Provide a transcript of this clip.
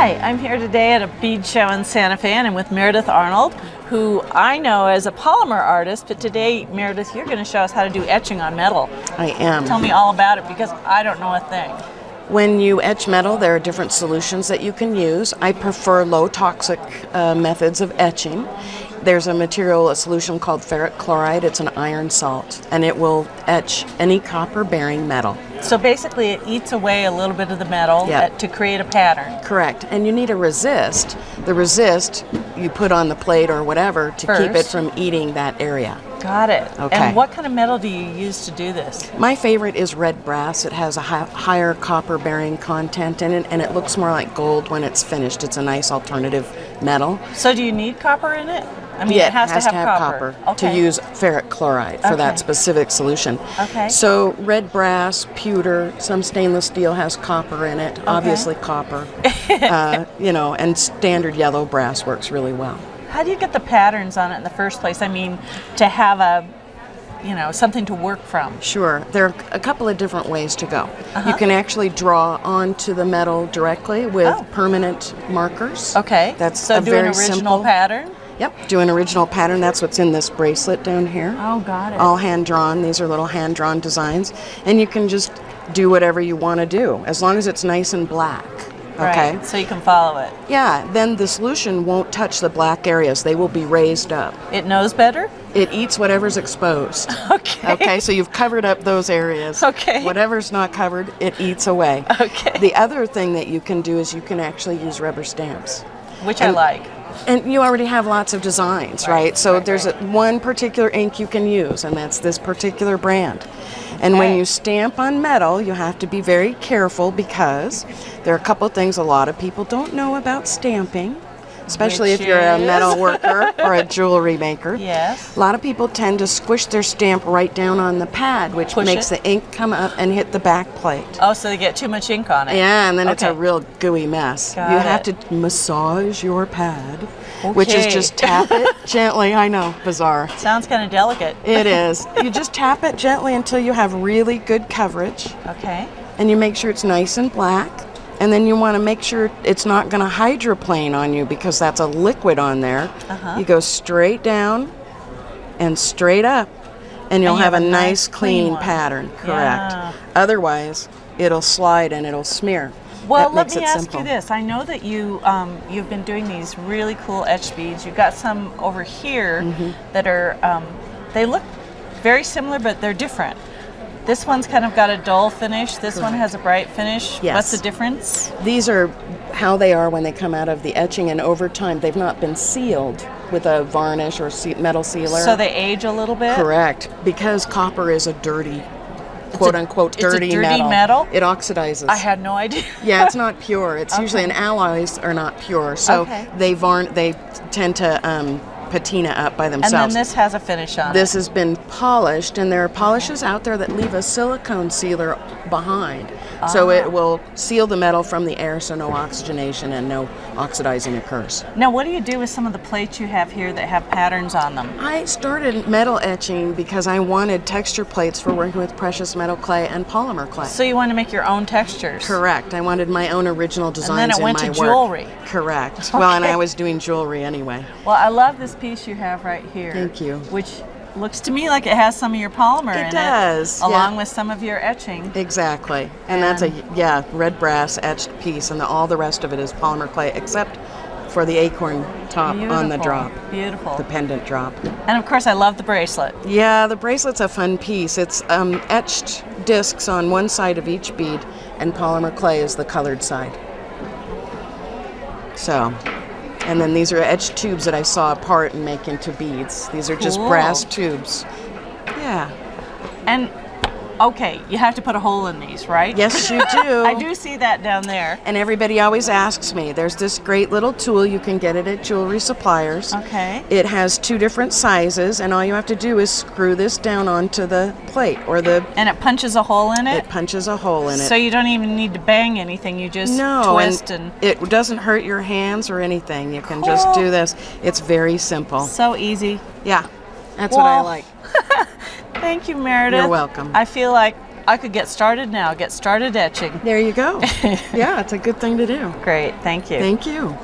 Hi, I'm here today at a bead show in Santa Fe, and I'm with Meredith Arnold, who I know as a polymer artist, but today, Meredith, you're going to show us how to do etching on metal. I am. Tell me all about it, because I don't know a thing. When you etch metal, there are different solutions that you can use. I prefer low toxic methods of etching. There's a solution called ferric chloride. It's an iron salt, and it will etch any copper-bearing metal. So basically it eats away a little bit of the metal to create a pattern. Correct. And you need a resist. The resist you put on the plate or whatever to keep it from eating that area. Got it. Okay. And what kind of metal do you use to do this? My favorite is red brass. It has a higher copper-bearing content in it, and it looks more like gold when it's finished. It's a nice alternative metal. So do you need copper in it? I mean, yeah, it has to have copper. To use ferric chloride for that specific solution. Okay. So red brass, pewter, some stainless steel has copper in it. Obviously copper. You know, and standard yellow brass works really well. How do you get the patterns on it in the first place? I mean, to have something to work from. Sure. There are a couple of different ways to go. You can actually draw onto the metal directly with permanent markers. Okay. That's so a do very an original simple pattern? Yep, do an original pattern. That's what's in this bracelet down here. Oh, got it. All hand-drawn. These are little hand-drawn designs. And you can just do whatever you want to do, as long as it's nice and black. Okay? Right, so you can follow it. Yeah, then the solution won't touch the black areas. They will be raised up. It knows better? It eats whatever's exposed. Okay. Okay, so you've covered up those areas. Okay. Whatever's not covered, it eats away. Okay. The other thing that you can do is you can actually use rubber stamps. Which I like. And you already have lots of designs, right? So there's one particular ink you can use, and that's this particular brand. And when you stamp on metal, you have to be very careful, because there are a couple of things a lot of people don't know about stamping, especially if you're a metal worker or a jewelry maker. Yes. A lot of people tend to squish their stamp right down on the pad, which makes the ink come up and hit the back plate. Oh, so they get too much ink on it. Yeah, and then it's a real gooey mess. Got you it. have to massage your pad, which is just tap it gently. I know, bizarre. Sounds kind of delicate. It is. You just tap it gently until you have really good coverage. Okay. And you make sure it's nice and black. And then you want to make sure it's not going to hydroplane on you, because that's a liquid on there. You go straight down and straight up, and you'll have a nice clean pattern. Correct. Yeah. Otherwise, it'll slide and it'll smear. Well, let me ask you this. I know that you've been doing these really cool etched beads. You've got some over here that are, they look very similar, but they're different. This one's kind of got a dull finish. This one has a bright finish. Yes. What's the difference? These are how they are when they come out of the etching, and over time they've not been sealed with a varnish or metal sealer. So they age a little bit? Correct. Because copper is a dirty, quote-unquote dirty metal. It oxidizes. I had no idea. Yeah, it's not pure. It's usually, and alloys are not pure. So they tend to patina up by themselves. And then this has a finish on it. This has been polished, and there are polishes out there that leave a silicone sealer behind. So it will seal the metal from the air, so no oxygenation and no oxidizing occurs. Now, what do you do with some of the plates you have here that have patterns on them? I started metal etching because I wanted texture plates for working with precious metal clay and polymer clay. So you want to make your own textures? Correct. I wanted my own original designs in my work. And then it went to jewelry. Correct. Okay. Well, and I was doing jewelry anyway. Well, I love this piece you have right here. Thank you. Which looks to me like it has some of your polymer in it. It does. Along with some of your etching. Exactly. And that's a red brass etched piece, and all the rest of it is polymer clay, except for the acorn top on the drop. Beautiful. The pendant drop. And of course I love the bracelet. Yeah, the bracelet's a fun piece. It's etched discs on one side of each bead, and polymer clay is the colored side. So, and then these are etched tubes that I saw apart and make into beads. These are just brass tubes. Yeah. And okay, you have to put a hole in these, right? Yes, you do. I do see that down there. And everybody always asks me. There's this great little tool. You can get it at jewelry suppliers. Okay. It has 2 different sizes, and all you have to do is screw this down onto the plate or the. And it punches a hole in it? It punches a hole in it. So you don't even need to bang anything. You just twist and it doesn't hurt your hands or anything. You can just do this. It's very simple. So easy. Yeah. That's what I like. Thank you, Meredith. You're welcome. I feel like I could get started now. Get started etching. There you go. Yeah, it's a good thing to do. Great. Thank you. Thank you.